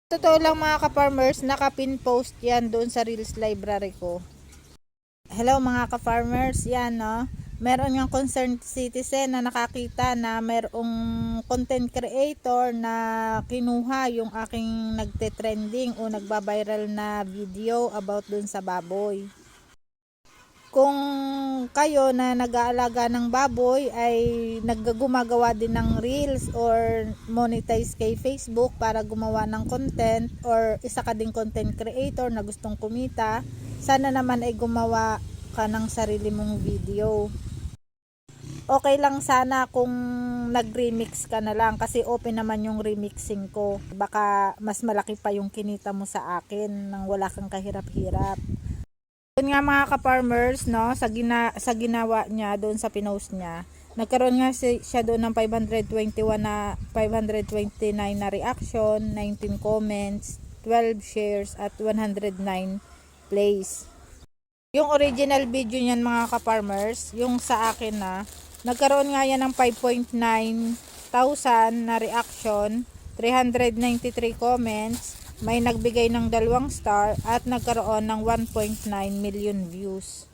Totoo lang mga ka-farmers, nakapin post yan doon sa Reels library ko. Hello mga ka-farmers, yan no. Meron ng concerned citizen na nakakita na mayroong content creator na kinuha yung aking nagte-trending o nagba-viral na video about dun sa baboy. Kung kayo na nag-aalaga ng baboy ay naggumagawa din ng reels or monetize kay Facebook para gumawa ng content or isa ka ding content creator na gustong kumita, sana naman ay gumawa ka ng sarili mong video. Okay lang sana kung nag-remix ka na lang kasi open naman yung remixing ko. Baka mas malaki pa yung kinita mo sa akin nang wala kang kahirap-hirap. Yun nga mga ka-farmers, no, sa ginawa niya doon sa pinost niya, nagkaroon nga siya doon ng 529 na reaction, 19 comments, 12 shares at 109 plays. Yung original video niyan mga ka-farmers, yung sa akin na, nagkaroon nga yan ng 5,900 na reaction, 393 comments, may nagbigay ng 2 star at nagkaroon ng 1.9 million views.